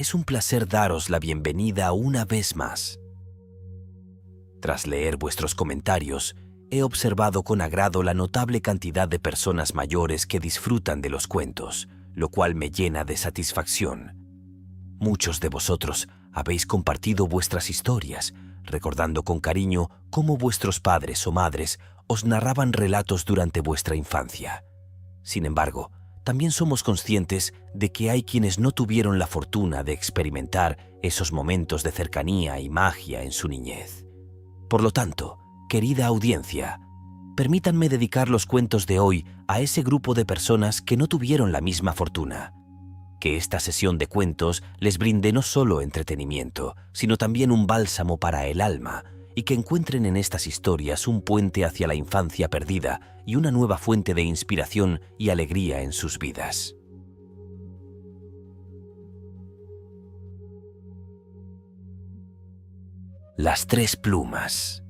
Es un placer daros la bienvenida una vez más. Tras leer vuestros comentarios, he observado con agrado la notable cantidad de personas mayores que disfrutan de los cuentos, lo cual me llena de satisfacción. Muchos de vosotros habéis compartido vuestras historias, recordando con cariño cómo vuestros padres o madres os narraban relatos durante vuestra infancia. Sin embargo, también somos conscientes de que hay quienes no tuvieron la fortuna de experimentar esos momentos de cercanía y magia en su niñez. Por lo tanto, querida audiencia, permítanme dedicar los cuentos de hoy a ese grupo de personas que no tuvieron la misma fortuna. Que esta sesión de cuentos les brinde no solo entretenimiento, sino también un bálsamo para el alma, y que encuentren en estas historias un puente hacia la infancia perdida y una nueva fuente de inspiración y alegría en sus vidas. Las tres plumas.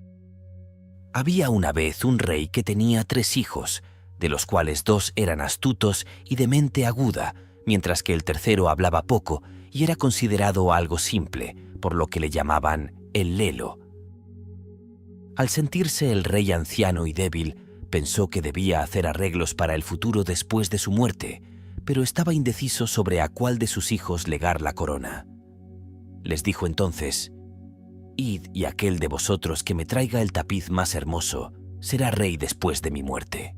Había una vez un rey que tenía 3 hijos, de los cuales 2 eran astutos y de mente aguda, mientras que el tercero hablaba poco y era considerado algo simple, por lo que le llamaban el lelo. Al sentirse el rey anciano y débil, pensó que debía hacer arreglos para el futuro después de su muerte, pero estaba indeciso sobre a cuál de sus hijos legar la corona. Les dijo entonces: «Id y aquel de vosotros que me traiga el tapiz más hermoso será rey después de mi muerte».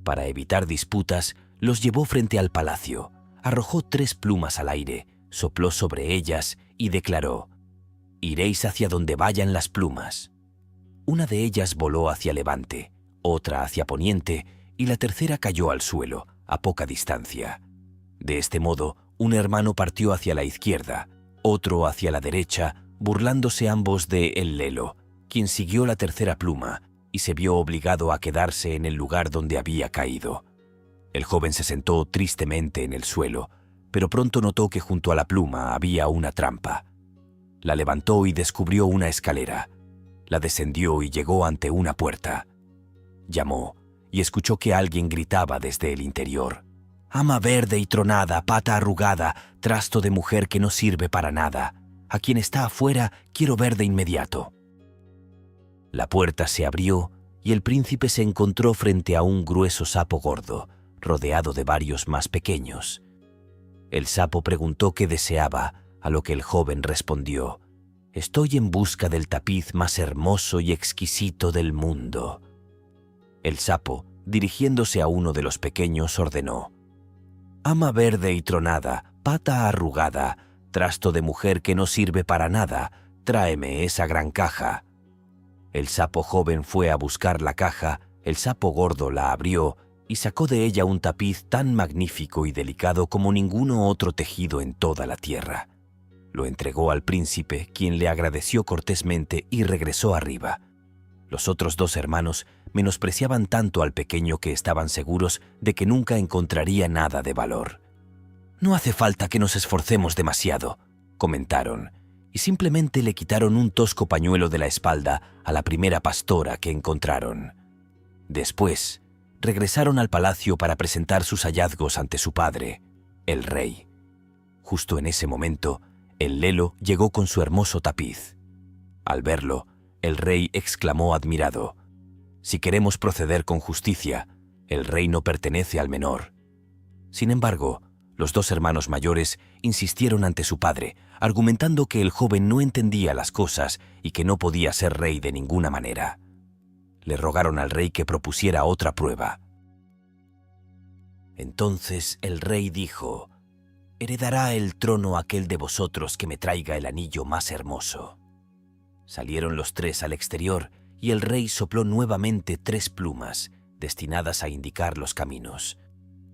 Para evitar disputas, los llevó frente al palacio, arrojó 3 plumas al aire, sopló sobre ellas y declaró: «Iréis hacia donde vayan las plumas». Una de ellas voló hacia levante, otra hacia poniente y la tercera cayó al suelo, a poca distancia. De este modo, un hermano partió hacia la izquierda, otro hacia la derecha, burlándose ambos de el lelo, quien siguió la tercera pluma y se vio obligado a quedarse en el lugar donde había caído. El joven se sentó tristemente en el suelo, pero pronto notó que junto a la pluma había una trampa. La levantó y descubrió una escalera. La descendió y llegó ante una puerta. Llamó y escuchó que alguien gritaba desde el interior: «Ama verde y tronada, pata arrugada, trasto de mujer que no sirve para nada. A quien está afuera quiero ver de inmediato». La puerta se abrió y el príncipe se encontró frente a un grueso sapo gordo, rodeado de varios más pequeños. El sapo preguntó qué deseaba, a lo que el joven respondió: «Estoy en busca del tapiz más hermoso y exquisito del mundo». El sapo, dirigiéndose a uno de los pequeños, ordenó: «Ama verde y tronada, pata arrugada, trasto de mujer que no sirve para nada, tráeme esa gran caja». El sapo joven fue a buscar la caja, el sapo gordo la abrió y sacó de ella un tapiz tan magnífico y delicado como ninguno otro tejido en toda la tierra. Lo entregó al príncipe, quien le agradeció cortésmente y regresó arriba. Los otros 2 hermanos menospreciaban tanto al pequeño que estaban seguros de que nunca encontraría nada de valor. «No hace falta que nos esforcemos demasiado», comentaron, y simplemente le quitaron un tosco pañuelo de la espalda a la primera pastora que encontraron. Después, regresaron al palacio para presentar sus hallazgos ante su padre, el rey. Justo en ese momento, el lelo llegó con su hermoso tapiz. Al verlo, el rey exclamó admirado: «Si queremos proceder con justicia, el reino pertenece al menor». Sin embargo, los 2 hermanos mayores insistieron ante su padre, argumentando que el joven no entendía las cosas y que no podía ser rey de ninguna manera. Le rogaron al rey que propusiera otra prueba. Entonces el rey dijo: «Heredará el trono aquel de vosotros que me traiga el anillo más hermoso». Salieron los 3 al exterior y el rey sopló nuevamente 3 plumas, destinadas a indicar los caminos.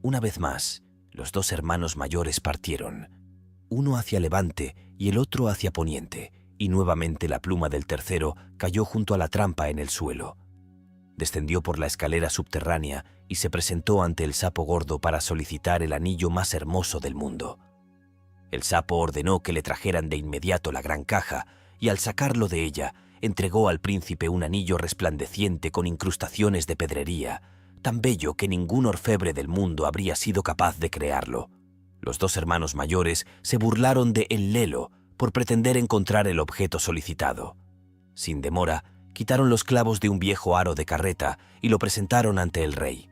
Una vez más, los 2 hermanos mayores partieron, uno hacia levante y el otro hacia poniente, y nuevamente la pluma del tercero cayó junto a la trampa en el suelo. Descendió por la escalera subterránea y se presentó ante el sapo gordo para solicitar el anillo más hermoso del mundo. El sapo ordenó que le trajeran de inmediato la gran caja y al sacarlo de ella, entregó al príncipe un anillo resplandeciente con incrustaciones de pedrería, tan bello que ningún orfebre del mundo habría sido capaz de crearlo. Los dos hermanos mayores se burlaron de Enlelo por pretender encontrar el objeto solicitado. Sin demora, quitaron los clavos de un viejo aro de carreta y lo presentaron ante el rey.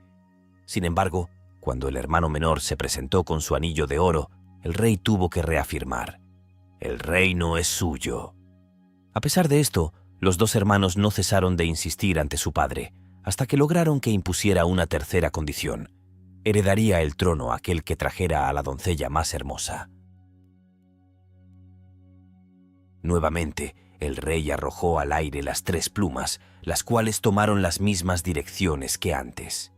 Sin embargo, cuando el hermano menor se presentó con su anillo de oro, el rey tuvo que reafirmar: «El reino es suyo». A pesar de esto, los dos hermanos no cesaron de insistir ante su padre, hasta que lograron que impusiera una tercera condición: heredaría el trono aquel que trajera a la doncella más hermosa. Nuevamente, el rey arrojó al aire las 3 plumas, las cuales tomaron las mismas direcciones que antes.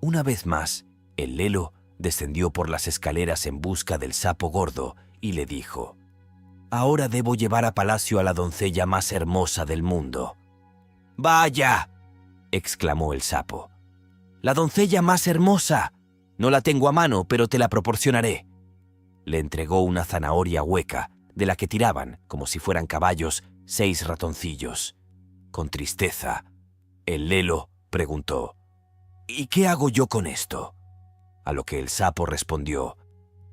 Una vez más, Enlelo descendió por las escaleras en busca del sapo gordo y le dijo: «Ahora debo llevar a palacio a la doncella más hermosa del mundo». «¡Vaya!», exclamó el sapo. «¡La doncella más hermosa! No la tengo a mano, pero te la proporcionaré». Le entregó una zanahoria hueca, de la que tiraban, como si fueran caballos, 6 ratoncillos. Con tristeza, Enlelo preguntó: «¿Y qué hago yo con esto?». A lo que el sapo respondió: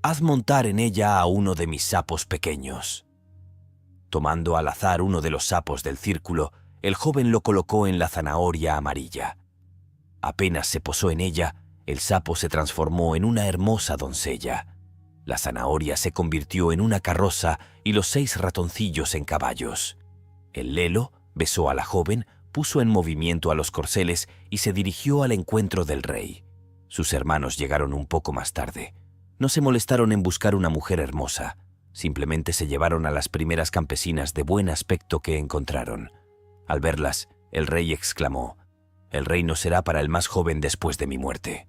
«Haz montar en ella a uno de mis sapos pequeños». Tomando al azar uno de los sapos del círculo, el joven lo colocó en la zanahoria amarilla. Apenas se posó en ella, el sapo se transformó en una hermosa doncella. La zanahoria se convirtió en una carroza y los 6 ratoncillos en caballos. Enlelo besó a la joven, puso en movimiento a los corceles y se dirigió al encuentro del rey. Sus hermanos llegaron un poco más tarde. No se molestaron en buscar una mujer hermosa. Simplemente se llevaron a las primeras campesinas de buen aspecto que encontraron. Al verlas, el rey exclamó: «El reino será para el más joven después de mi muerte».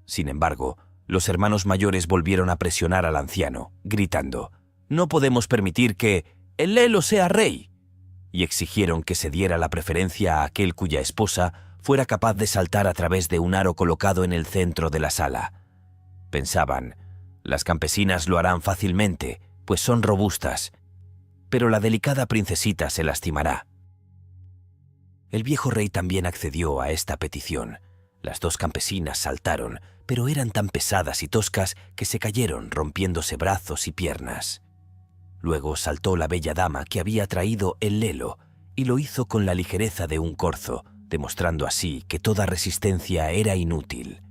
Sin embargo, los hermanos mayores volvieron a presionar al anciano, gritando: «No podemos permitir que Enlelo sea rey», y exigieron que se diera la preferencia a aquel cuya esposa fuera capaz de saltar a través de un aro colocado en el centro de la sala. Pensaban: «Las campesinas lo harán fácilmente, pues son robustas, pero la delicada princesita se lastimará». El viejo rey también accedió a esta petición. Las 2 campesinas saltaron, pero eran tan pesadas y toscas que se cayeron, rompiéndose brazos y piernas. Luego saltó la bella dama que había traído Enlelo, y lo hizo con la ligereza de un corzo, demostrando así que toda resistencia era inútil.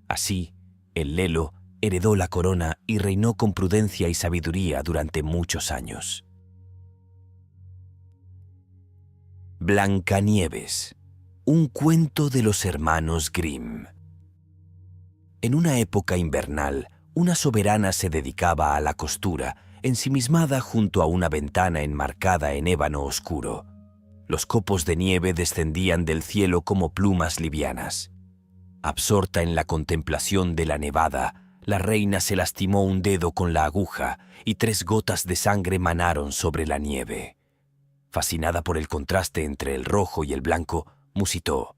Así, Enlelo heredó la corona y reinó con prudencia y sabiduría durante muchos años. Blancanieves, un cuento de los hermanos Grimm. En una época invernal, una soberana se dedicaba a la costura, ensimismada junto a una ventana enmarcada en ébano oscuro. Los copos de nieve descendían del cielo como plumas livianas. Absorta en la contemplación de la nevada, la reina se lastimó un dedo con la aguja y 3 gotas de sangre manaron sobre la nieve. Fascinada por el contraste entre el rojo y el blanco, musitó: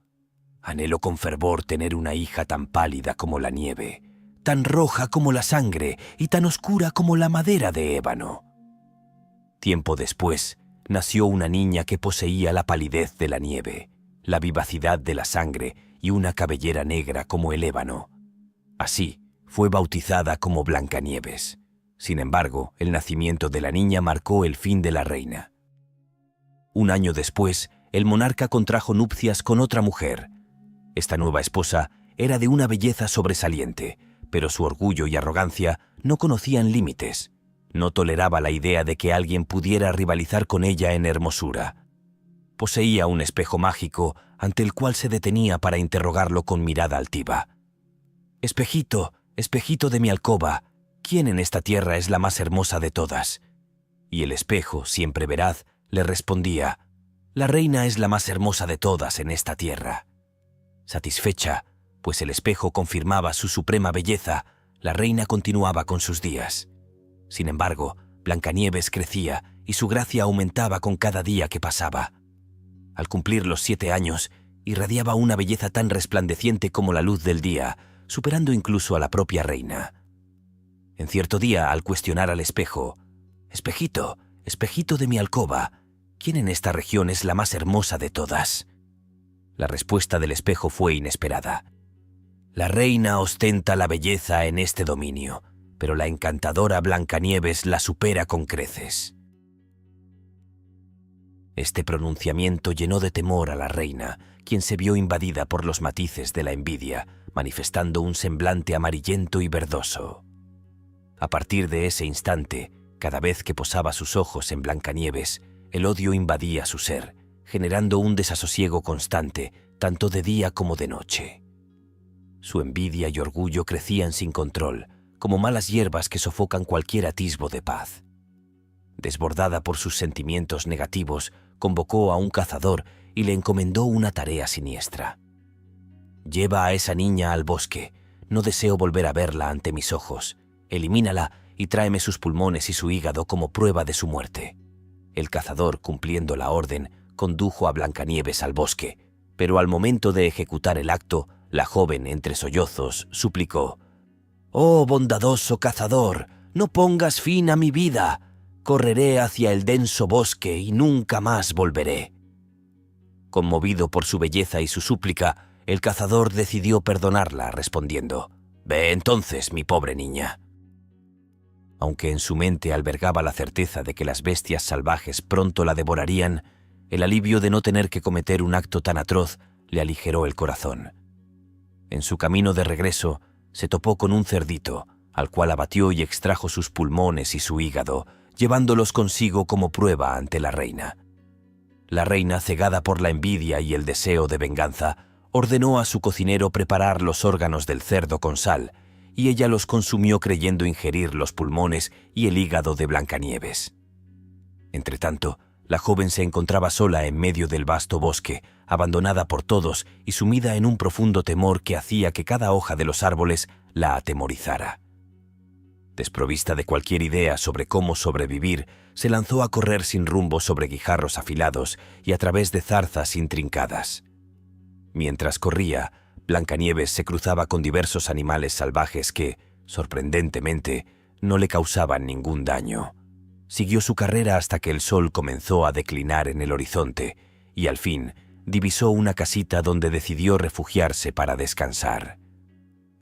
«Anhelo con fervor tener una hija tan pálida como la nieve, tan roja como la sangre y tan oscura como la madera de ébano». Tiempo después, nació una niña que poseía la palidez de la nieve, la vivacidad de la sangre y una cabellera negra como el ébano. Así, fue bautizada como Blancanieves. Sin embargo, el nacimiento de la niña marcó el fin de la reina. Un año después, el monarca contrajo nupcias con otra mujer. Esta nueva esposa era de una belleza sobresaliente, pero su orgullo y arrogancia no conocían límites. No toleraba la idea de que alguien pudiera rivalizar con ella en hermosura. Poseía un espejo mágico ante el cual se detenía para interrogarlo con mirada altiva. «Espejito, espejito de mi alcoba, ¿quién en esta tierra es la más hermosa de todas?». Y el espejo, siempre veraz, le respondía: «La reina es la más hermosa de todas en esta tierra». Satisfecha, pues el espejo confirmaba su suprema belleza, la reina continuaba con sus días. Sin embargo, Blancanieves crecía y su gracia aumentaba con cada día que pasaba. Al cumplir los 7 años, irradiaba una belleza tan resplandeciente como la luz del día, superando incluso a la propia reina. En cierto día, al cuestionar al espejo: «Espejito, espejito de mi alcoba, ¿quién en esta región es la más hermosa de todas?». La respuesta del espejo fue inesperada: «La reina ostenta la belleza en este dominio, pero la encantadora Blancanieves la supera con creces. Este pronunciamiento llenó de temor a la reina, quien se vio invadida por los matices de la envidia, manifestando un semblante amarillento y verdoso. A partir de ese instante, cada vez que posaba sus ojos en Blancanieves, el odio invadía su ser, generando un desasosiego constante, tanto de día como de noche. Su envidia y orgullo crecían sin control, como malas hierbas que sofocan cualquier atisbo de paz. Desbordada por sus sentimientos negativos, convocó a un cazador y le encomendó una tarea siniestra. «Lleva a esa niña al bosque. No deseo volver a verla ante mis ojos. Elimínala y tráeme sus pulmones y su hígado como prueba de su muerte». El cazador, cumpliendo la orden, condujo a Blancanieves al bosque, pero al momento de ejecutar el acto, la joven, entre sollozos, suplicó: «Oh, bondadoso cazador, no pongas fin a mi vida. Correré hacia el denso bosque y nunca más volveré». Conmovido por su belleza y su súplica, el cazador decidió perdonarla, respondiendo: «Ve entonces, mi pobre niña». Aunque en su mente albergaba la certeza de que las bestias salvajes pronto la devorarían, el alivio de no tener que cometer un acto tan atroz le aligeró el corazón. En su camino de regreso, se topó con un cerdito, al cual abatió y extrajo sus pulmones y su hígado, llevándolos consigo como prueba ante la reina. La reina, cegada por la envidia y el deseo de venganza, ordenó a su cocinero preparar los órganos del cerdo con sal, y ella los consumió creyendo ingerir los pulmones y el hígado de Blancanieves. Entretanto, la joven se encontraba sola en medio del vasto bosque, abandonada por todos y sumida en un profundo temor que hacía que cada hoja de los árboles la atemorizara. Desprovista de cualquier idea sobre cómo sobrevivir, se lanzó a correr sin rumbo sobre guijarros afilados y a través de zarzas intrincadas. Mientras corría, Blancanieves se cruzaba con diversos animales salvajes que, sorprendentemente, no le causaban ningún daño. Siguió su carrera hasta que el sol comenzó a declinar en el horizonte y, al fin, divisó una casita donde decidió refugiarse para descansar.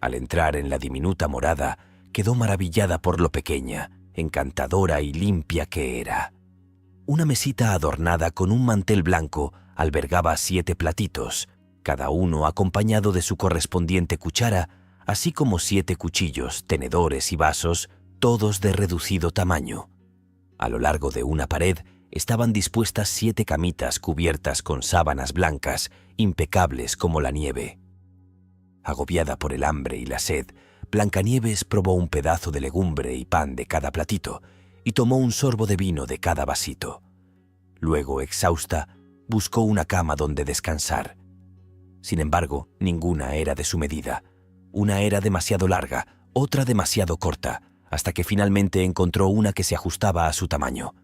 Al entrar en la diminuta morada, quedó maravillada por lo pequeña, encantadora y limpia que era. Una mesita adornada con un mantel blanco albergaba 7 platitos, cada uno acompañado de su correspondiente cuchara, así como 7 cuchillos, tenedores y vasos, todos de reducido tamaño. A lo largo de una pared estaban dispuestas 7 camitas cubiertas con sábanas blancas, impecables como la nieve. Agobiada por el hambre y la sed, Blancanieves probó un pedazo de legumbre y pan de cada platito y tomó un sorbo de vino de cada vasito. Luego, exhausta, buscó una cama donde descansar. Sin embargo, ninguna era de su medida. Una era demasiado larga, otra demasiado corta, hasta que finalmente encontró una que se ajustaba a su tamaño.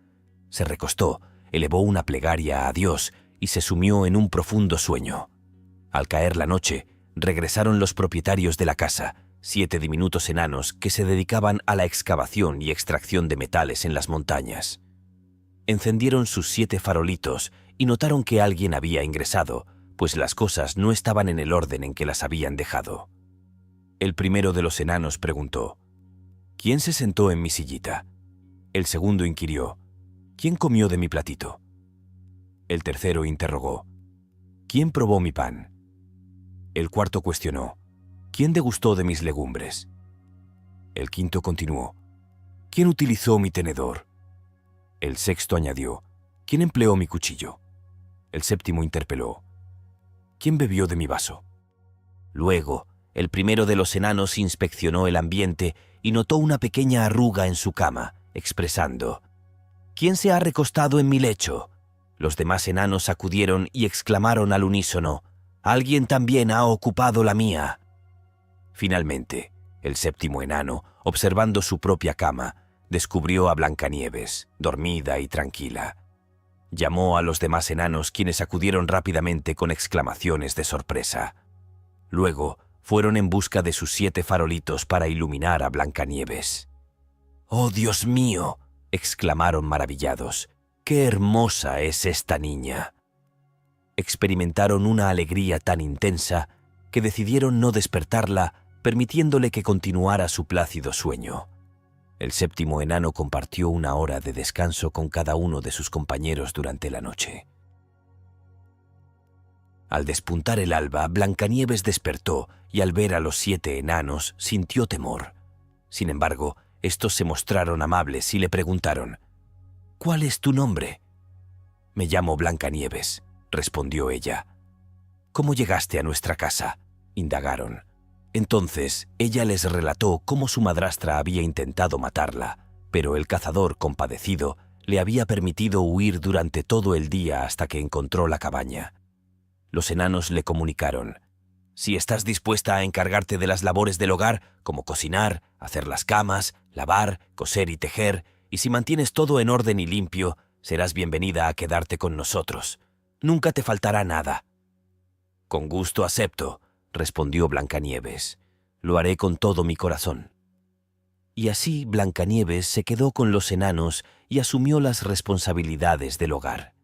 Se recostó, elevó una plegaria a Dios y se sumió en un profundo sueño. Al caer la noche, regresaron los propietarios de la casa, 7 diminutos enanos que se dedicaban a la excavación y extracción de metales en las montañas. Encendieron sus 7 farolitos y notaron que alguien había ingresado, pues las cosas no estaban en el orden en que las habían dejado. El primero de los enanos preguntó: «¿Quién se sentó en mi sillita?». El segundo inquirió: «¿Quién comió de mi platito?». El tercero interrogó: «¿Quién probó mi pan?». El cuarto cuestionó: «¿Quién degustó de mis legumbres?». El quinto continuó: «¿Quién utilizó mi tenedor?». El sexto añadió: «¿Quién empleó mi cuchillo?». El séptimo interpeló: «¿Quién bebió de mi vaso?». Luego, el primero de los enanos inspeccionó el ambiente y notó una pequeña arruga en su cama, expresando: «¿Quién se ha recostado en mi lecho?». Los demás enanos acudieron y exclamaron al unísono: «Alguien también ha ocupado la mía». Finalmente, el séptimo enano, observando su propia cama, descubrió a Blancanieves, dormida y tranquila. Llamó a los demás enanos, quienes acudieron rápidamente con exclamaciones de sorpresa. Luego, fueron en busca de sus 7 farolitos para iluminar a Blancanieves. «¡Oh, Dios mío!», exclamaron maravillados. «¡Qué hermosa es esta niña!». Experimentaron una alegría tan intensa que decidieron no despertarla, permitiéndole que continuara su plácido sueño. El séptimo enano compartió una hora de descanso con cada uno de sus compañeros durante la noche. Al despuntar el alba, Blancanieves despertó y al ver a los 7 enanos sintió temor. Sin embargo, estos se mostraron amables y le preguntaron: «¿Cuál es tu nombre?» «Me llamo Blancanieves», respondió ella. «¿Cómo llegaste a nuestra casa?», indagaron. Entonces ella les relató cómo su madrastra había intentado matarla, pero el cazador, compadecido, le había permitido huir durante todo el día hasta que encontró la cabaña. Los enanos le comunicaron: «Si estás dispuesta a encargarte de las labores del hogar, como cocinar, hacer las camas, lavar, coser y tejer, y si mantienes todo en orden y limpio, serás bienvenida a quedarte con nosotros. Nunca te faltará nada». «Con gusto acepto», respondió Blancanieves. «Lo haré con todo mi corazón». Y así Blancanieves se quedó con los enanos y asumió las responsabilidades del hogar.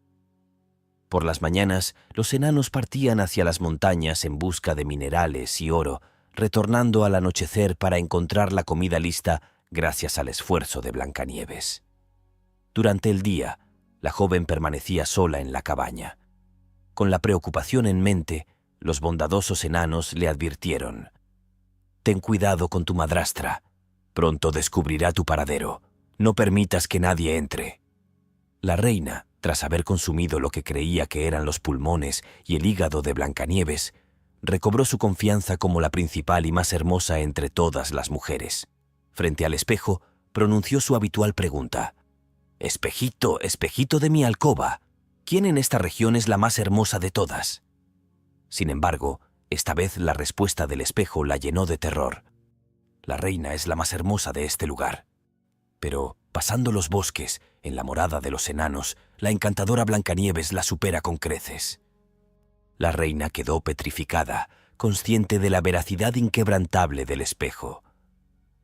Por las mañanas, los enanos partían hacia las montañas en busca de minerales y oro, retornando al anochecer para encontrar la comida lista gracias al esfuerzo de Blancanieves. Durante el día, la joven permanecía sola en la cabaña. Con la preocupación en mente, los bondadosos enanos le advirtieron: «Ten cuidado con tu madrastra. Pronto descubrirá tu paradero. No permitas que nadie entre». La reina, tras haber consumido lo que creía que eran los pulmones y el hígado de Blancanieves, recobró su confianza como la principal y más hermosa entre todas las mujeres. Frente al espejo, pronunció su habitual pregunta: «Espejito, espejito de mi alcoba, ¿quién en esta región es la más hermosa de todas?». Sin embargo, esta vez la respuesta del espejo la llenó de terror. «La reina es la más hermosa de este lugar». Pero, pasando los bosques, en la morada de los enanos, la encantadora Blancanieves la supera con creces. La reina quedó petrificada, consciente de la veracidad inquebrantable del espejo.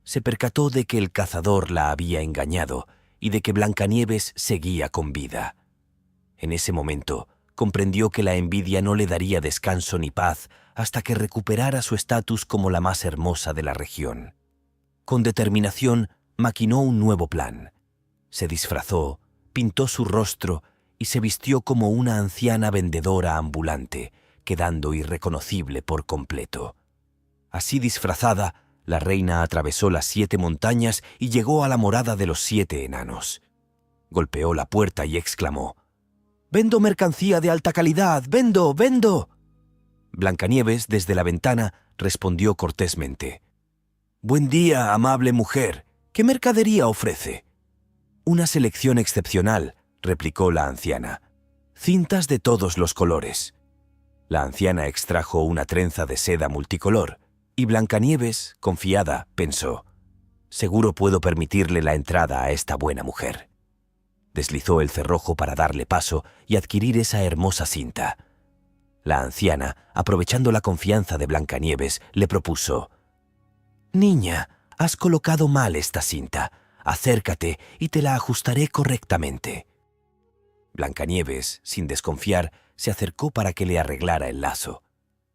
Se percató de que el cazador la había engañado y de que Blancanieves seguía con vida. En ese momento, comprendió que la envidia no le daría descanso ni paz hasta que recuperara su estatus como la más hermosa de la región. Con determinación, maquinó un nuevo plan. Se disfrazó, pintó su rostro y se vistió como una anciana vendedora ambulante, quedando irreconocible por completo. Así disfrazada, la reina atravesó las 7 montañas y llegó a la morada de los 7 enanos. Golpeó la puerta y exclamó: «¡Vendo mercancía de alta calidad! ¡Vendo, vendo!». Blancanieves, desde la ventana, respondió cortésmente: «Buen día, amable mujer. ¿Qué mercadería ofrece?». «Una selección excepcional», replicó la anciana. «Cintas de todos los colores». La anciana extrajo una trenza de seda multicolor, y Blancanieves, confiada, pensó: «Seguro puedo permitirle la entrada a esta buena mujer». Deslizó el cerrojo para darle paso y adquirir esa hermosa cinta. La anciana, aprovechando la confianza de Blancanieves, le propuso: «Niña, has colocado mal esta cinta. Acércate y te la ajustaré correctamente». Blancanieves, sin desconfiar, se acercó para que le arreglara el lazo.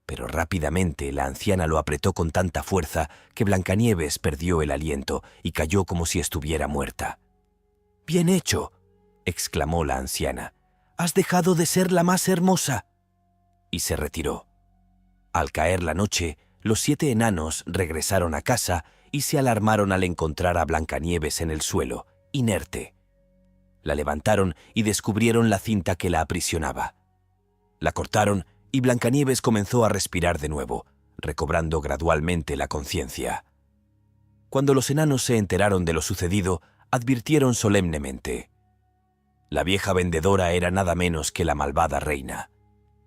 Pero rápidamente la anciana lo apretó con tanta fuerza que Blancanieves perdió el aliento y cayó como si estuviera muerta. «Bien hecho», exclamó la anciana. «Has dejado de ser la más hermosa». Y se retiró. Al caer la noche, los 7 enanos regresaron a casa y se alarmaron al encontrar a Blancanieves en el suelo, inerte. La levantaron y descubrieron la cinta que la aprisionaba. La cortaron y Blancanieves comenzó a respirar de nuevo, recobrando gradualmente la conciencia. Cuando los enanos se enteraron de lo sucedido, advirtieron solemnemente: «La vieja vendedora era nada menos que la malvada reina.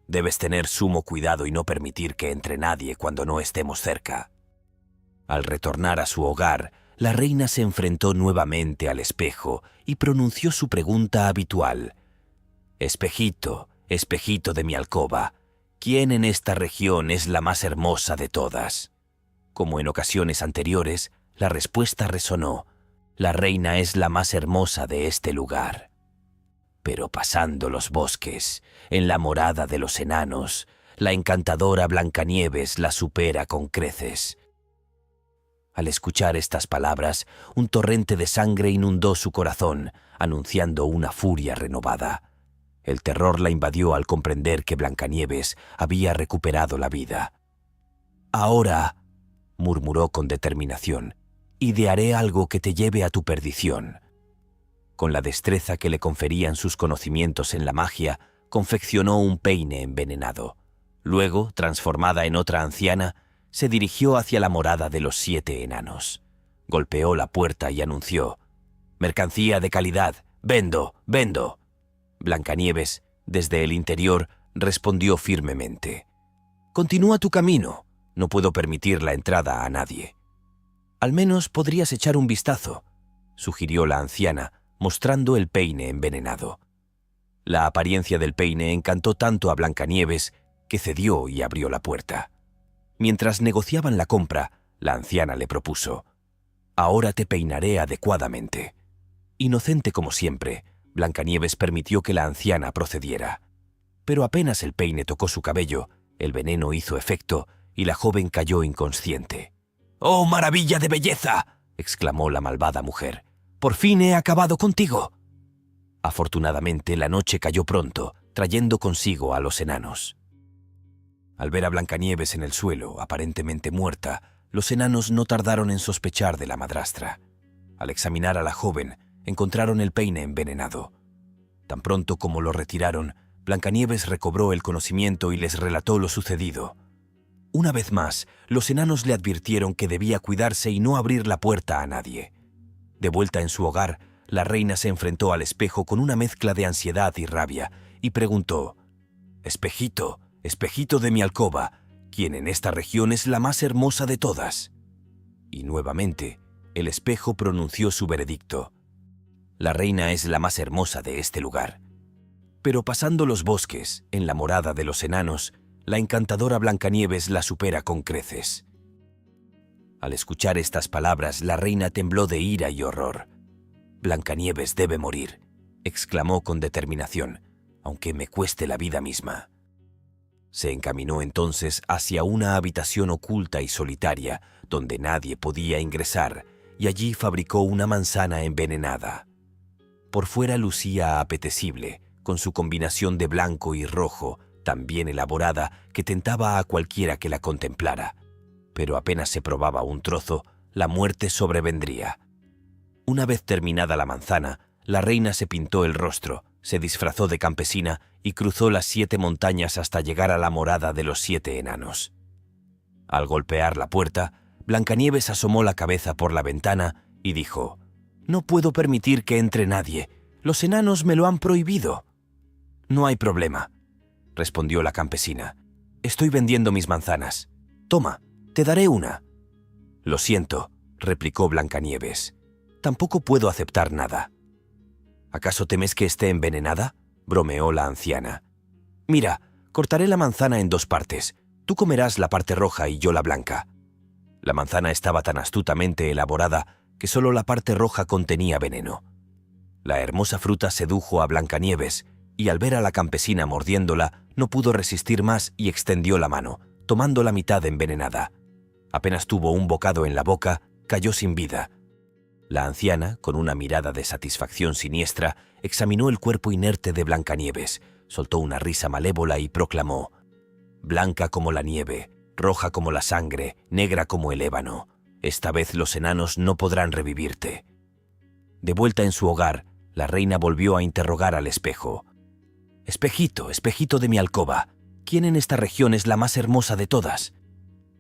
Debes tener sumo cuidado y no permitir que entre nadie cuando no estemos cerca». Al retornar a su hogar, la reina se enfrentó nuevamente al espejo y pronunció su pregunta habitual: «Espejito, espejito de mi alcoba, ¿quién en esta región es la más hermosa de todas?». Como en ocasiones anteriores, la respuesta resonó: «La reina es la más hermosa de este lugar». Pero pasando los bosques, en la morada de los enanos, la encantadora Blancanieves la supera con creces. Al escuchar estas palabras, un torrente de sangre inundó su corazón, anunciando una furia renovada. El terror la invadió al comprender que Blancanieves había recuperado la vida. «Ahora», murmuró con determinación, «idearé algo que te lleve a tu perdición». Con la destreza que le conferían sus conocimientos en la magia, confeccionó un peine envenenado. Luego, transformada en otra anciana, se dirigió hacia la morada de los 7 enanos. Golpeó la puerta y anunció: «Mercancía de calidad, vendo, vendo». Blancanieves, desde el interior, respondió firmemente: «Continúa tu camino, no puedo permitir la entrada a nadie». «Al menos podrías echar un vistazo», sugirió la anciana, mostrando el peine envenenado. La apariencia del peine encantó tanto a Blancanieves que cedió y abrió la puerta. Mientras negociaban la compra, la anciana le propuso: «Ahora te peinaré adecuadamente». Inocente como siempre, Blancanieves permitió que la anciana procediera. Pero apenas el peine tocó su cabello, el veneno hizo efecto y la joven cayó inconsciente. «¡Oh, maravilla de belleza!», exclamó la malvada mujer. «¡Por fin he acabado contigo!». Afortunadamente, la noche cayó pronto, trayendo consigo a los enanos. Al ver a Blancanieves en el suelo, aparentemente muerta, los enanos no tardaron en sospechar de la madrastra. Al examinar a la joven, encontraron el peine envenenado. Tan pronto como lo retiraron, Blancanieves recobró el conocimiento y les relató lo sucedido. Una vez más, los enanos le advirtieron que debía cuidarse y no abrir la puerta a nadie. De vuelta en su hogar, la reina se enfrentó al espejo con una mezcla de ansiedad y rabia y preguntó: «Espejito, espejito de mi alcoba, ¿quién en esta región es la más hermosa de todas?». Y nuevamente, el espejo pronunció su veredicto: «La reina es la más hermosa de este lugar». Pero pasando los bosques, en la morada de los enanos, la encantadora Blancanieves la supera con creces. Al escuchar estas palabras, la reina tembló de ira y horror. «Blancanieves debe morir», exclamó con determinación, «aunque me cueste la vida misma». Se encaminó entonces hacia una habitación oculta y solitaria, donde nadie podía ingresar, y allí fabricó una manzana envenenada. Por fuera lucía apetecible, con su combinación de blanco y rojo, tan bien elaborada que tentaba a cualquiera que la contemplara. Pero apenas se probaba un trozo, la muerte sobrevendría. Una vez terminada la manzana, la reina se pintó el rostro, se disfrazó de campesina y cruzó las 7 montañas hasta llegar a la morada de los 7 enanos. Al golpear la puerta, Blancanieves asomó la cabeza por la ventana y dijo: «No puedo permitir que entre nadie. Los enanos me lo han prohibido». «No hay problema», respondió la campesina. «Estoy vendiendo mis manzanas. Toma, te daré una». «Lo siento», replicó Blancanieves. «Tampoco puedo aceptar nada». «¿Acaso temes que esté envenenada?», bromeó la anciana. «Mira, cortaré la manzana en 2 partes. Tú comerás la parte roja y yo la blanca». La manzana estaba tan astutamente elaborada que solo la parte roja contenía veneno. La hermosa fruta sedujo a Blancanieves, y al ver a la campesina mordiéndola, no pudo resistir más y extendió la mano, tomando la mitad envenenada. Apenas tuvo un bocado en la boca, cayó sin vida. La anciana, con una mirada de satisfacción siniestra, examinó el cuerpo inerte de Blancanieves, soltó una risa malévola y proclamó: «Blanca como la nieve, roja como la sangre, negra como el ébano. Esta vez los enanos no podrán revivirte». De vuelta en su hogar, la reina volvió a interrogar al espejo: «Espejito, espejito de mi alcoba, ¿quién en esta región es la más hermosa de todas?».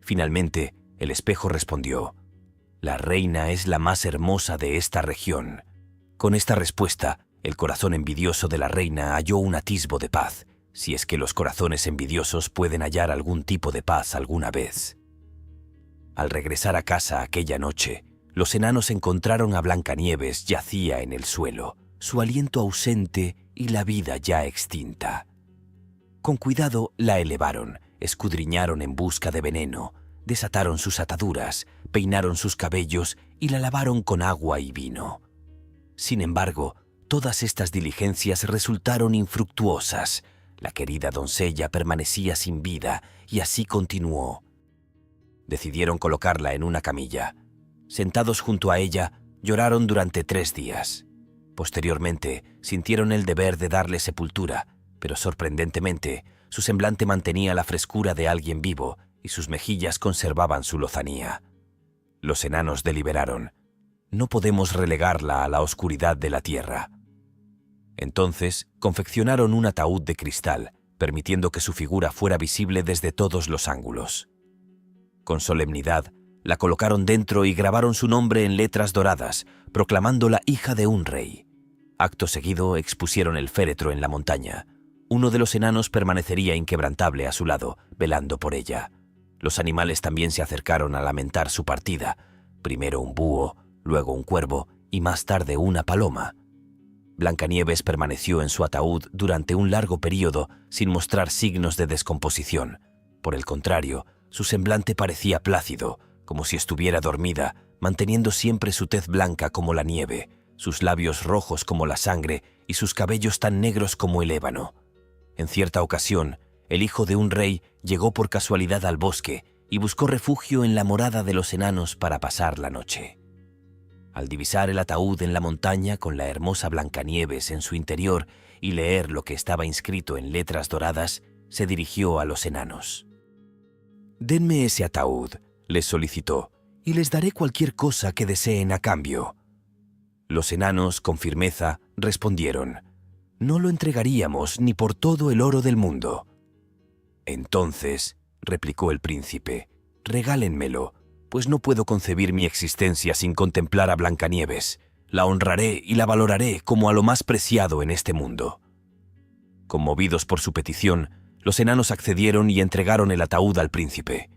Finalmente, el espejo respondió: «La reina es la más hermosa de esta región». Con esta respuesta, el corazón envidioso de la reina halló un atisbo de paz, si es que los corazones envidiosos pueden hallar algún tipo de paz alguna vez. Al regresar a casa aquella noche, los enanos encontraron a Blancanieves yacía en el suelo, su aliento ausente y la vida ya extinta. Con cuidado la elevaron, escudriñaron en busca de veneno, desataron sus ataduras, peinaron sus cabellos y la lavaron con agua y vino. Sin embargo, todas estas diligencias resultaron infructuosas. La querida doncella permanecía sin vida y así continuó. Decidieron colocarla en una camilla. Sentados junto a ella, lloraron durante 3 días. Posteriormente, sintieron el deber de darle sepultura, pero sorprendentemente, su semblante mantenía la frescura de alguien vivo y sus mejillas conservaban su lozanía. Los enanos deliberaron: no podemos relegarla a la oscuridad de la tierra. Entonces, confeccionaron un ataúd de cristal, permitiendo que su figura fuera visible desde todos los ángulos. Con solemnidad, la colocaron dentro y grabaron su nombre en letras doradas, proclamándola hija de un rey. Acto seguido, expusieron el féretro en la montaña. Uno de los enanos permanecería inquebrantable a su lado, velando por ella. Los animales también se acercaron a lamentar su partida, primero un búho, luego un cuervo y más tarde una paloma. Blancanieves permaneció en su ataúd durante un largo período sin mostrar signos de descomposición. Por el contrario, su semblante parecía plácido, como si estuviera dormida, manteniendo siempre su tez blanca como la nieve, sus labios rojos como la sangre y sus cabellos tan negros como el ébano. En cierta ocasión, el hijo de un rey llegó por casualidad al bosque y buscó refugio en la morada de los enanos para pasar la noche. Al divisar el ataúd en la montaña con la hermosa Blancanieves en su interior y leer lo que estaba inscrito en letras doradas, se dirigió a los enanos. «Denme ese ataúd», les solicitó, «y les daré cualquier cosa que deseen a cambio». Los enanos, con firmeza, respondieron: «No lo entregaríamos ni por todo el oro del mundo». «Entonces», replicó el príncipe, «regálenmelo, pues no puedo concebir mi existencia sin contemplar a Blancanieves. La honraré y la valoraré como a lo más preciado en este mundo». Conmovidos por su petición, los enanos accedieron y entregaron el ataúd al príncipe.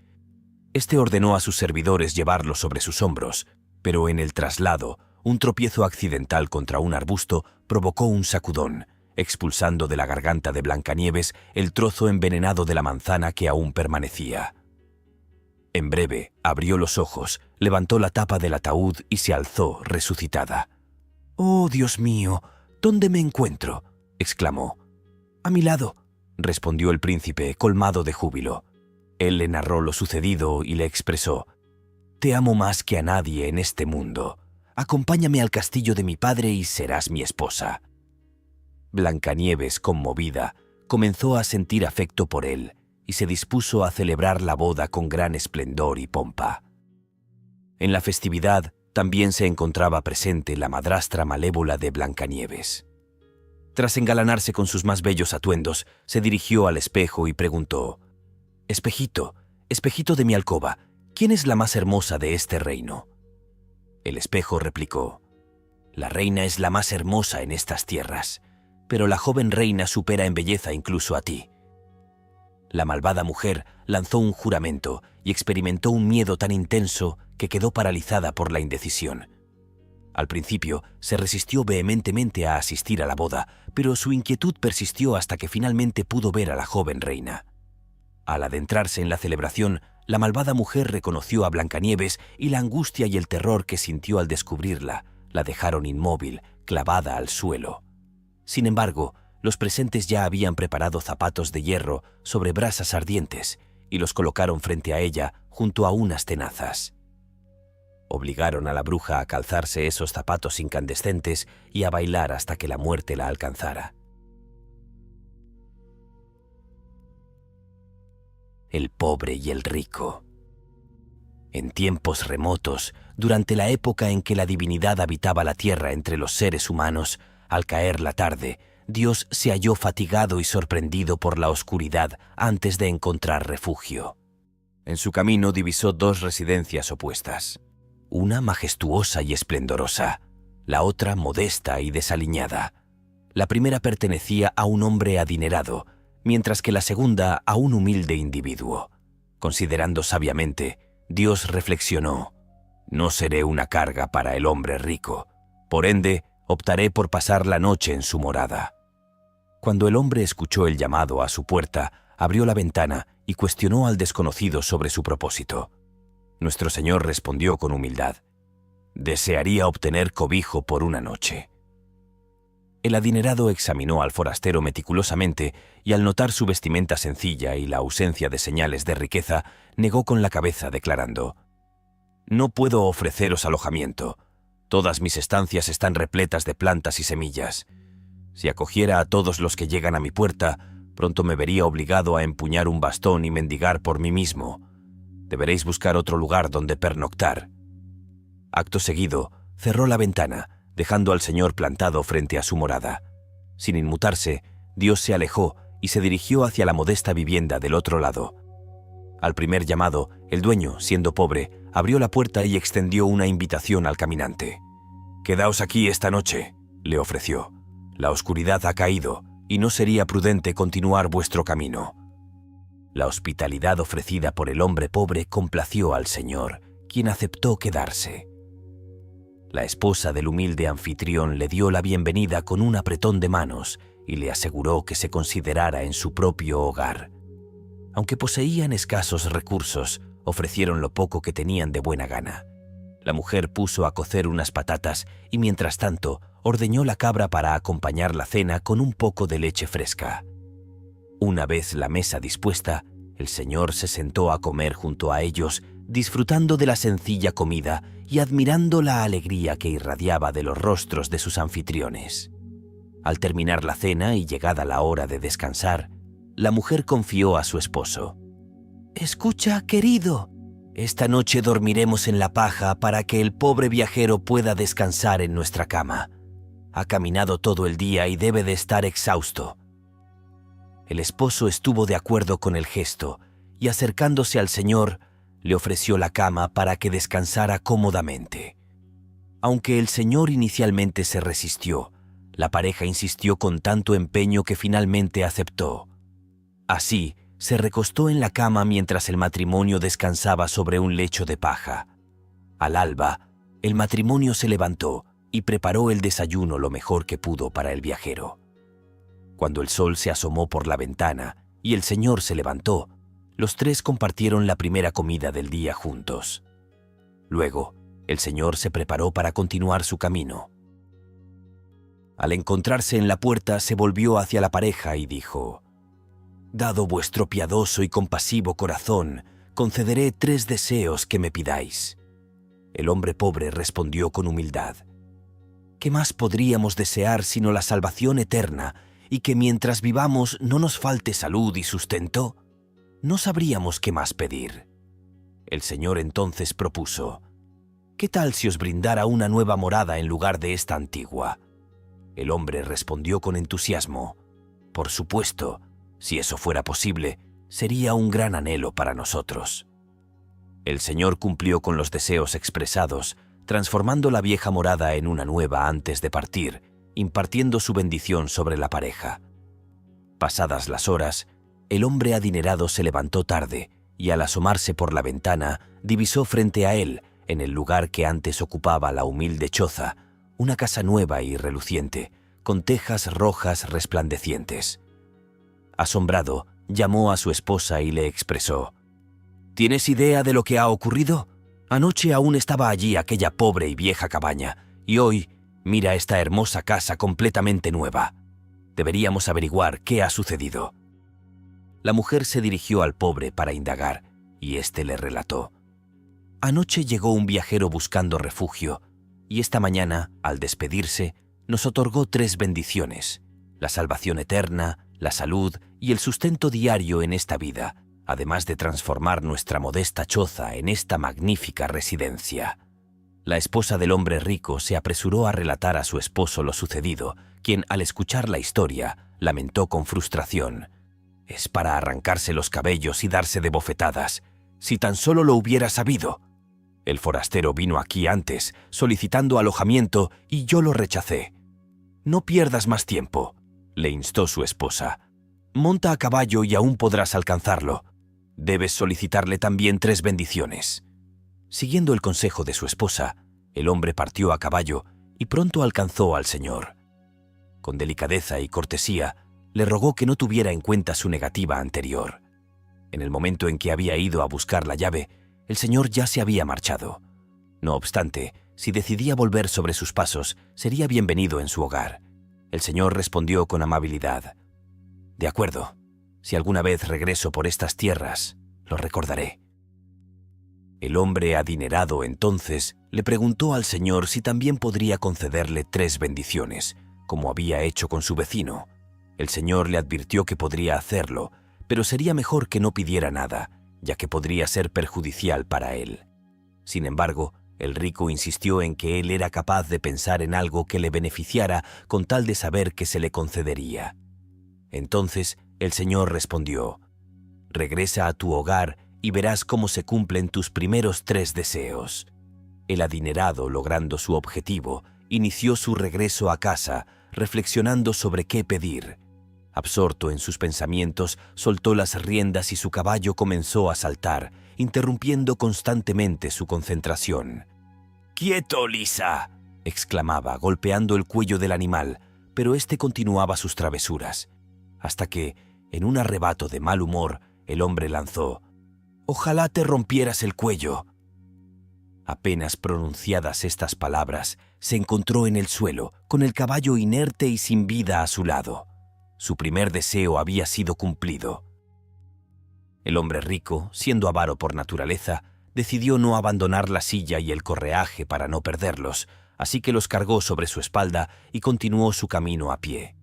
Este ordenó a sus servidores llevarlo sobre sus hombros, pero en el traslado, un tropiezo accidental contra un arbusto provocó un sacudón, expulsando de la garganta de Blancanieves el trozo envenenado de la manzana que aún permanecía. En breve, abrió los ojos, levantó la tapa del ataúd y se alzó resucitada. «¡Oh, Dios mío! ¿Dónde me encuentro?», exclamó. «A mi lado», respondió el príncipe, colmado de júbilo. Él le narró lo sucedido y le expresó: «Te amo más que a nadie en este mundo. Acompáñame al castillo de mi padre y serás mi esposa». Blancanieves, conmovida, comenzó a sentir afecto por él y se dispuso a celebrar la boda con gran esplendor y pompa. En la festividad también se encontraba presente la madrastra malévola de Blancanieves. Tras engalanarse con sus más bellos atuendos, se dirigió al espejo y preguntó: «Espejito, espejito de mi alcoba, ¿quién es la más hermosa de este reino?». El espejo replicó: «La reina es la más hermosa en estas tierras, pero la joven reina supera en belleza incluso a ti». La malvada mujer lanzó un juramento y experimentó un miedo tan intenso que quedó paralizada por la indecisión. Al principio se resistió vehementemente a asistir a la boda, pero su inquietud persistió hasta que finalmente pudo ver a la joven reina. Al adentrarse en la celebración, la malvada mujer reconoció a Blancanieves y la angustia y el terror que sintió al descubrirla la dejaron inmóvil, clavada al suelo. Sin embargo, los presentes ya habían preparado zapatos de hierro sobre brasas ardientes y los colocaron frente a ella junto a unas tenazas. Obligaron a la bruja a calzarse esos zapatos incandescentes y a bailar hasta que la muerte la alcanzara. El pobre y el rico. En tiempos remotos, durante la época en que la divinidad habitaba la tierra entre los seres humanos, al caer la tarde, Dios se halló fatigado y sorprendido por la oscuridad antes de encontrar refugio. En su camino divisó 2 residencias opuestas, una majestuosa y esplendorosa, la otra modesta y desaliñada. La primera pertenecía a un hombre adinerado, mientras que la segunda a un humilde individuo. Considerando sabiamente, Dios reflexionó: «No seré una carga para el hombre rico, por ende, optaré por pasar la noche en su morada». Cuando el hombre escuchó el llamado a su puerta, abrió la ventana y cuestionó al desconocido sobre su propósito. Nuestro Señor respondió con humildad: «Desearía obtener cobijo por una noche». El adinerado examinó al forastero meticulosamente y al notar su vestimenta sencilla y la ausencia de señales de riqueza, negó con la cabeza declarando: No puedo ofreceros alojamiento. Todas mis estancias están repletas de plantas y semillas. Si acogiera a todos los que llegan a mi puerta, pronto me vería obligado a empuñar un bastón y mendigar por mí mismo. Deberéis buscar otro lugar donde pernoctar». Acto seguido, cerró la ventana, dejando al señor plantado frente a su morada. Sin inmutarse, Dios se alejó y se dirigió hacia la modesta vivienda del otro lado. Al primer llamado, el dueño, siendo pobre, abrió la puerta y extendió una invitación al caminante. «Quedaos aquí esta noche», le ofreció. «La oscuridad ha caído y no sería prudente continuar vuestro camino». La hospitalidad ofrecida por el hombre pobre complació al señor, quien aceptó quedarse. La esposa del humilde anfitrión le dio la bienvenida con un apretón de manos y le aseguró que se considerara en su propio hogar. Aunque poseían escasos recursos, ofrecieron lo poco que tenían de buena gana. La mujer puso a cocer unas patatas y, mientras tanto, ordeñó la cabra para acompañar la cena con un poco de leche fresca. Una vez la mesa dispuesta, el señor se sentó a comer junto a ellos, disfrutando de la sencilla comida y admirando la alegría que irradiaba de los rostros de sus anfitriones. Al terminar la cena y llegada la hora de descansar, la mujer confió a su esposo: «Escucha, querido, esta noche dormiremos en la paja para que el pobre viajero pueda descansar en nuestra cama. Ha caminado todo el día y debe de estar exhausto». El esposo estuvo de acuerdo con el gesto y, acercándose al señor, le ofreció la cama para que descansara cómodamente. Aunque el señor inicialmente se resistió, la pareja insistió con tanto empeño que finalmente aceptó. Así, se recostó en la cama mientras el matrimonio descansaba sobre un lecho de paja. Al alba, el matrimonio se levantó y preparó el desayuno lo mejor que pudo para el viajero. Cuando el sol se asomó por la ventana y el señor se levantó, los tres compartieron la primera comida del día juntos. Luego, el señor se preparó para continuar su camino. Al encontrarse en la puerta, se volvió hacia la pareja y dijo: «Dado vuestro piadoso y compasivo corazón, concederé 3 deseos que me pidáis». El hombre pobre respondió con humildad: «¿Qué más podríamos desear sino la salvación eterna y que mientras vivamos no nos falte salud y sustento? No sabríamos qué más pedir». El señor entonces propuso: «¿Qué tal si os brindara una nueva morada en lugar de esta antigua?». El hombre respondió con entusiasmo: «Por supuesto, si eso fuera posible, sería un gran anhelo para nosotros». El señor cumplió con los deseos expresados, transformando la vieja morada en una nueva antes de partir, impartiendo su bendición sobre la pareja. Pasadas las horas, el hombre adinerado se levantó tarde y, al asomarse por la ventana, divisó frente a él, en el lugar que antes ocupaba la humilde choza, una casa nueva y reluciente, con tejas rojas resplandecientes. Asombrado, llamó a su esposa y le expresó: «¿Tienes idea de lo que ha ocurrido? Anoche aún estaba allí aquella pobre y vieja cabaña, y hoy mira esta hermosa casa completamente nueva. Deberíamos averiguar qué ha sucedido». La mujer se dirigió al pobre para indagar, y éste le relató: «Anoche llegó un viajero buscando refugio, y esta mañana, al despedirse, nos otorgó 3 bendiciones: la salvación eterna, la salud y el sustento diario en esta vida, además de transformar nuestra modesta choza en esta magnífica residencia». La esposa del hombre rico se apresuró a relatar a su esposo lo sucedido, quien, al escuchar la historia, lamentó con frustración: «Es para arrancarse los cabellos y darse de bofetadas. Si tan solo lo hubiera sabido. El forastero vino aquí antes, solicitando alojamiento, y yo lo rechacé. No pierdas más tiempo», le instó su esposa. «Monta a caballo y aún podrás alcanzarlo. Debes solicitarle también 3 bendiciones». Siguiendo el consejo de su esposa, el hombre partió a caballo y pronto alcanzó al señor. Con delicadeza y cortesía, le rogó que no tuviera en cuenta su negativa anterior. En el momento en que había ido a buscar la llave, el señor ya se había marchado. No obstante, si decidía volver sobre sus pasos, sería bienvenido en su hogar. El señor respondió con amabilidad: «De acuerdo, si alguna vez regreso por estas tierras, lo recordaré». El hombre adinerado entonces le preguntó al Señor si también podría concederle 3 bendiciones, como había hecho con su vecino. El Señor le advirtió que podría hacerlo, pero sería mejor que no pidiera nada, ya que podría ser perjudicial para él. Sin embargo, el rico insistió en que él era capaz de pensar en algo que le beneficiara con tal de saber que se le concedería. Entonces el Señor respondió: «Regresa a tu hogar y verás cómo se cumplen tus primeros 3 deseos». El adinerado, logrando su objetivo, inició su regreso a casa, reflexionando sobre qué pedir. Absorto en sus pensamientos, soltó las riendas y su caballo comenzó a saltar, interrumpiendo constantemente su concentración. «¡Quieto, Lisa!», exclamaba, golpeando el cuello del animal, pero éste continuaba sus travesuras, hasta que, en un arrebato de mal humor, el hombre lanzó: «¡Ojalá te rompieras el cuello!». Apenas pronunciadas estas palabras, se encontró en el suelo, con el caballo inerte y sin vida a su lado. Su primer deseo había sido cumplido. El hombre rico, siendo avaro por naturaleza, decidió no abandonar la silla y el correaje para no perderlos, así que los cargó sobre su espalda y continuó su camino a pie.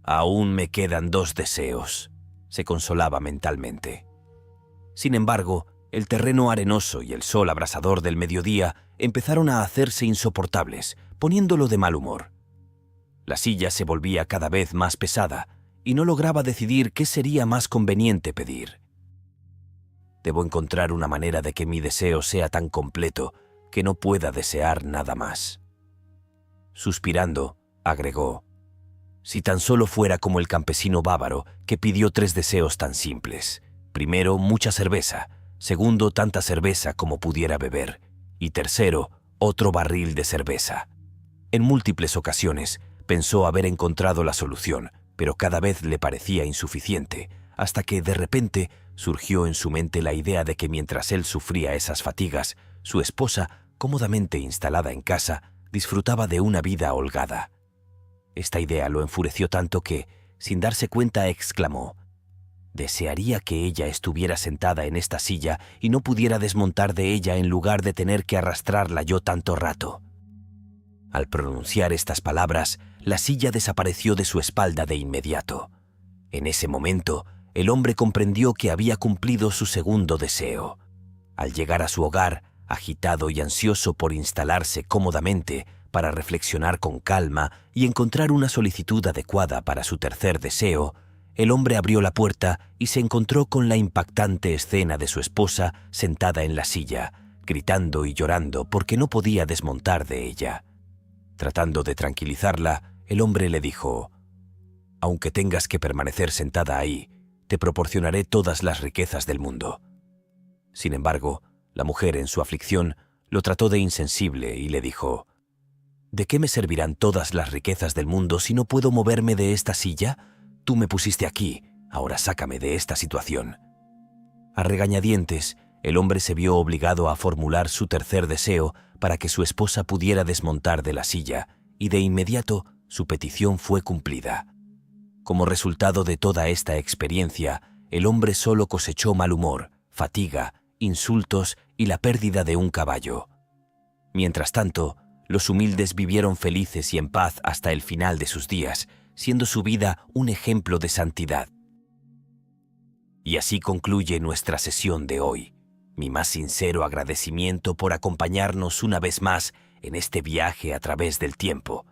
«Aún me quedan 2 deseos», se consolaba mentalmente. Sin embargo, el terreno arenoso y el sol abrasador del mediodía empezaron a hacerse insoportables, poniéndolo de mal humor. La silla se volvía cada vez más pesada y no lograba decidir qué sería más conveniente pedir. «Debo encontrar una manera de que mi deseo sea tan completo que no pueda desear nada más». Suspirando, agregó: «Si tan solo fuera como el campesino bávaro que pidió 3 deseos tan simples. Primero, mucha cerveza. Segundo, tanta cerveza como pudiera beber. Y tercero, otro barril de cerveza». En múltiples ocasiones pensó haber encontrado la solución, pero cada vez le parecía insuficiente, hasta que, de repente, surgió en su mente la idea de que mientras él sufría esas fatigas, su esposa, cómodamente instalada en casa, disfrutaba de una vida holgada. Esta idea lo enfureció tanto que, sin darse cuenta, exclamó: «Desearía que ella estuviera sentada en esta silla y no pudiera desmontar de ella en lugar de tener que arrastrarla yo tanto rato». Al pronunciar estas palabras, la silla desapareció de su espalda de inmediato. En ese momento, el hombre comprendió que había cumplido su segundo deseo. Al llegar a su hogar, agitado y ansioso por instalarse cómodamente para reflexionar con calma y encontrar una solicitud adecuada para su tercer deseo, el hombre abrió la puerta y se encontró con la impactante escena de su esposa sentada en la silla, gritando y llorando porque no podía desmontar de ella. Tratando de tranquilizarla, el hombre le dijo: «Aunque tengas que permanecer sentada ahí, te proporcionaré todas las riquezas del mundo». Sin embargo, la mujer, en su aflicción, lo trató de insensible y le dijo: «¿De qué me servirán todas las riquezas del mundo si no puedo moverme de esta silla? Tú me pusiste aquí, ahora sácame de esta situación». A regañadientes, el hombre se vio obligado a formular su tercer deseo para que su esposa pudiera desmontar de la silla, y de inmediato su petición fue cumplida. Como resultado de toda esta experiencia, el hombre solo cosechó mal humor, fatiga, insultos y la pérdida de un caballo. Mientras tanto, los humildes vivieron felices y en paz hasta el final de sus días, siendo su vida un ejemplo de santidad. Y así concluye nuestra sesión de hoy. Mi más sincero agradecimiento por acompañarnos una vez más en este viaje a través del tiempo.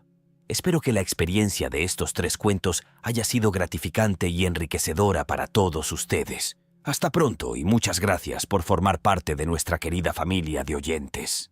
Espero que la experiencia de estos 3 cuentos haya sido gratificante y enriquecedora para todos ustedes. Hasta pronto y muchas gracias por formar parte de nuestra querida familia de oyentes.